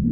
This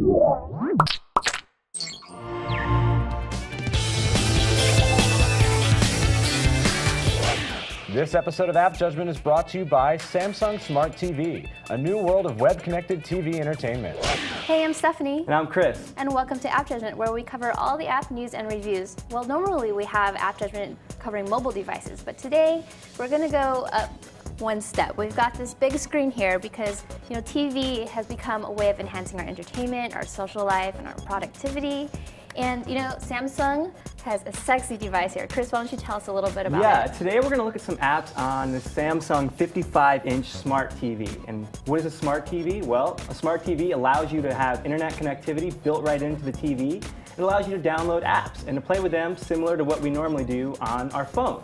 episode of App Judgment is brought to you by Samsung Smart TV, a new world of web-connected TV entertainment. Hey, I'm Stephanie. And I'm Chris. And welcome to App Judgment, where we cover all the app news and reviews. Well, normally we have App Judgment covering mobile devices, but today we're going to go up one step. We've got this big screen here because, TV has become a way of enhancing our entertainment, our social life, and our productivity. And, Samsung has a sexy device here. Chris, why don't you tell us a little bit about it? Yeah, today we're going to look at some apps on the Samsung 55-inch Smart TV. And what is a Smart TV? Well, a Smart TV allows you to have internet connectivity built right into the TV. It allows you to download apps and to play with them similar to what we normally do on our phones.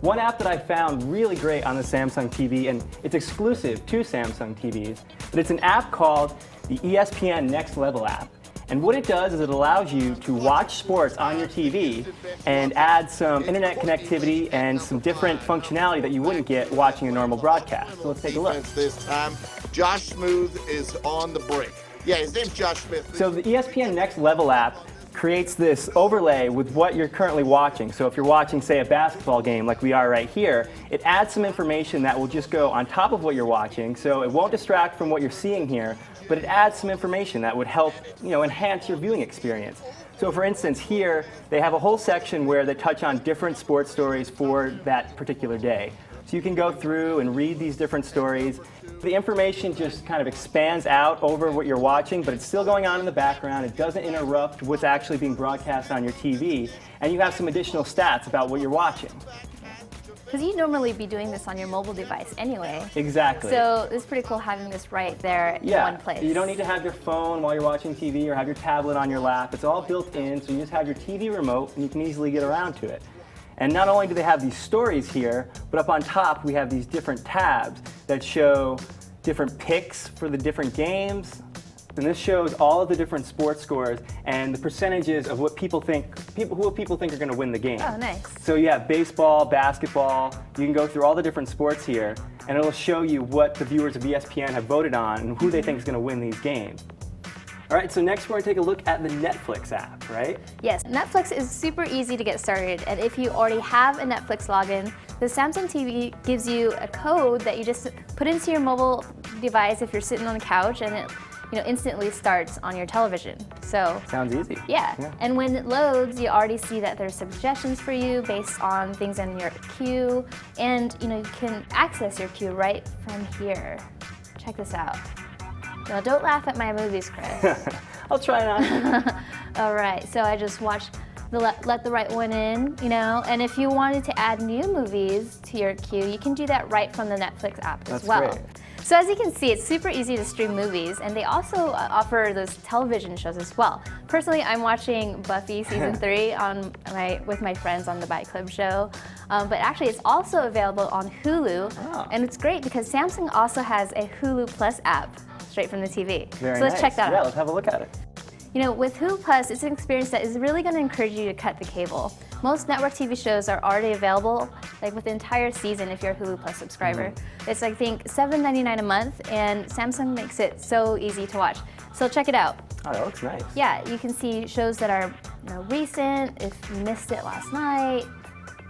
One app that I found really great on the Samsung TV, and it's exclusive to Samsung TVs, but it's an app called the Espn Next-Level App. And what it does is it allows you to watch sports on your TV and add some internet connectivity and some different functionality that you wouldn't get watching a normal broadcast. So let's take a look. This time, Josh Smooth is on the break. Yeah, his name's Josh Smith. So the Espn Next-Level App creates this overlay with what you're currently watching. So if you're watching, say, a basketball game like we are right here, it adds some information that will just go on top of what you're watching, so it won't distract from what you're seeing here, but it adds some information that would help, enhance your viewing experience. So for instance, here, they have a whole section where they touch on different sports stories for that particular day. So you can go through and read these different stories. The information just kind of expands out over what you're watching, but it's still going on in the background. It doesn't interrupt what's actually being broadcast on your TV, and you have some additional stats about what you're watching. Because you'd normally be doing this on your mobile device anyway. Exactly. So it's pretty cool having this right there in one place. You don't need to have your phone while you're watching TV or have your tablet on your lap. It's all built in, so you just have your TV remote and you can easily get around to it. And not only do they have these stories here, but up on top we have these different tabs that show different picks for the different games. And this shows all of the different sports scores and the percentages of what people think are going to win the game. Oh, nice. So you have baseball, basketball. You can go through all the different sports here, and it'll show you what the viewers of ESPN have voted on and who they think is going to win these games. All right, so next we're going to take a look at the Netflix app, right? Yes, Netflix is super easy to get started, and if you already have a Netflix login, the Samsung TV gives you a code that you just put into your mobile device if you're sitting on the couch, and it instantly starts on your television. So sounds easy. Yeah. And when it loads, you already see that there's suggestions for you based on things in your queue, and you can access your queue right from here. Check this out. Now, don't laugh at my movies, Chris. I'll try not. All right, so I just watched the Let the Right One In, and if you wanted to add new movies to your queue, you can do that right from the Netflix app as well. Great. So as you can see, it's super easy to stream movies, and they also offer those television shows as well. Personally, I'm watching Buffy Season 3 with my friends on the Bike Club show, but actually it's also available on Hulu, and it's great because Samsung also has a Hulu Plus app straight from the TV. Very so let's check that out. Yeah, let's have a look at it. With Hulu Plus, it's an experience that is really going to encourage you to cut the cable. Most network TV shows are already available, with the entire season if you're a Hulu Plus subscriber. It's, I think, $7.99 a month, and Samsung makes it so easy to watch. So check it out. Oh, that looks nice. Yeah, you can see shows that are recent, if you missed it last night,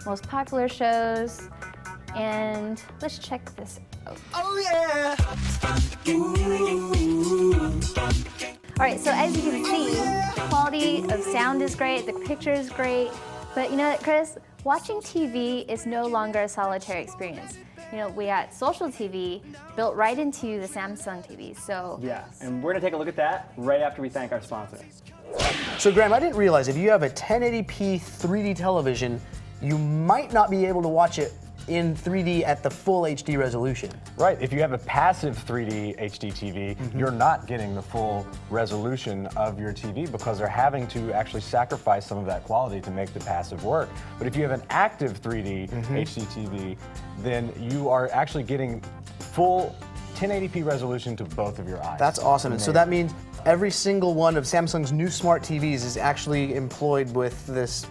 most popular shows, and let's check this out. Oh, yeah! All right, so as you can see, the quality of sound is great, the picture is great, but you know what, Chris? Watching TV is no longer a solitary experience. We got social TV built right into the Samsung TV, so... Yeah, and we're going to take a look at that right after we thank our sponsor. So Graham, I didn't realize if you have a 1080p 3D television, you might not be able to watch it in 3D at the full HD resolution. Right, if you have a passive 3D HD TV, you're not getting the full resolution of your TV because they're having to actually sacrifice some of that quality to make the passive work. But if you have an active 3D HD TV, then you are actually getting full 1080p resolution to both of your eyes. That's awesome. And so that means every single one of Samsung's new smart TVs is actually employed with this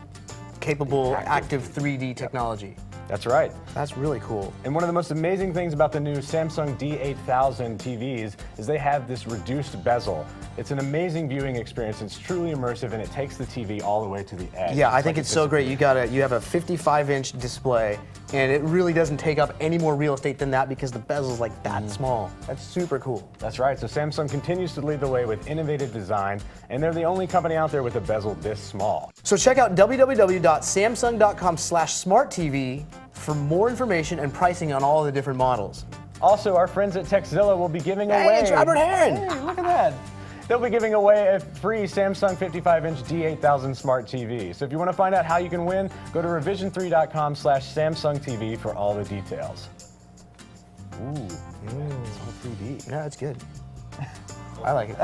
capable active 3D technology. That's right. That's really cool. And one of the most amazing things about the new Samsung D8000 TVs is they have this reduced bezel. It's an amazing viewing experience. It's truly immersive, and it takes the TV all the way to the edge. Yeah, I think it's so great. You have a 55-inch display, and it really doesn't take up any more real estate than that because the bezel's like that small. That's super cool. That's right. So Samsung continues to lead the way with innovative design, and they're the only company out there with a bezel this small. So check out www.samsung.com/smarttv for more information and pricing on all the different models. Also, our friends at Tekzilla will be giving away. Hey, it's Robert Heron. Hey, look at that. They'll be giving away a free Samsung 55-inch D8000 Smart TV. So if you want to find out how you can win, go to revision3.com/SamsungTV for all the details. Ooh, it's all 3D. Yeah, it's good. I like it.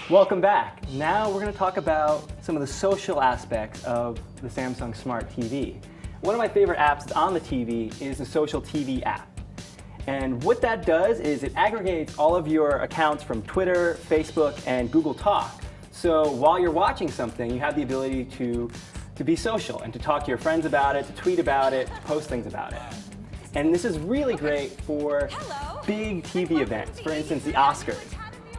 Welcome back. Now we're going to talk about some of the social aspects of the Samsung Smart TV. One of my favorite apps on the TV is the Social TV app. And what that does is it aggregates all of your accounts from Twitter, Facebook, and Google Talk. So while you're watching something, you have the ability to be social and to talk to your friends about it, to tweet about it, to post things about it. And this is really great for big TV events, for instance, the Oscars.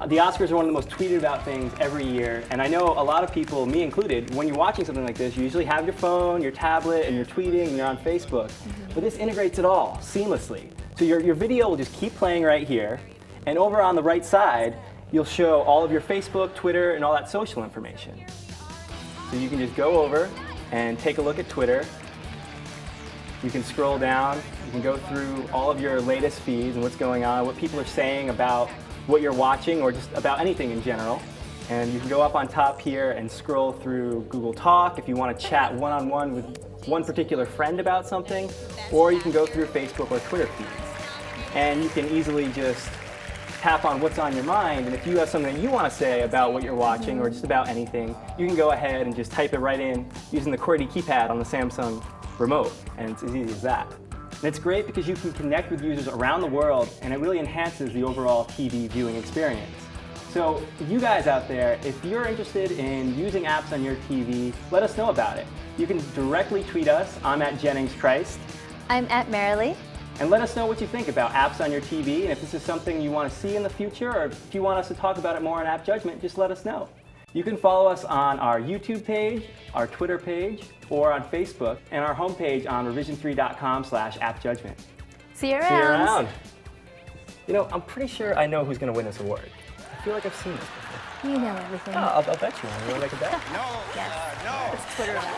The Oscars are one of the most tweeted about things every year, and I know a lot of people, me included, when you're watching something like this, you usually have your phone, your tablet, and you're tweeting, and you're on Facebook. But this integrates it all seamlessly. So your video will just keep playing right here, and over on the right side, you'll show all of your Facebook, Twitter, and all that social information. So you can just go over and take a look at Twitter. You can scroll down, you can go through all of your latest feeds and what's going on, what people are saying about what you're watching or just about anything in general. And you can go up on top here and scroll through Google Talk if you want to chat one-on-one with one particular friend about something, or you can go through Facebook or Twitter feeds. And you can easily just tap on what's on your mind, and if you have something that you want to say about what you're watching or just about anything, you can go ahead and just type it right in using the QWERTY keypad on the Samsung remote, and it's as easy as that. And it's great because you can connect with users around the world, and it really enhances the overall TV viewing experience. So you guys out there, if you're interested in using apps on your TV, let us know about it. You can directly tweet us. I'm at JenningsChrist. I'm at Marilee. And let us know what you think about apps on your TV, and if this is something you want to see in the future, or if you want us to talk about it more on App Judgment, just let us know. You can follow us on our YouTube page, our Twitter page, or on Facebook, and our homepage on revision3.com/AppJudgment. See you around. See you around. You know, I'm pretty sure I know who's going to win this award. I feel like I've seen this before. You know everything. Oh, I'll bet you. You want to make a bet? Yes. It's Twitter about it.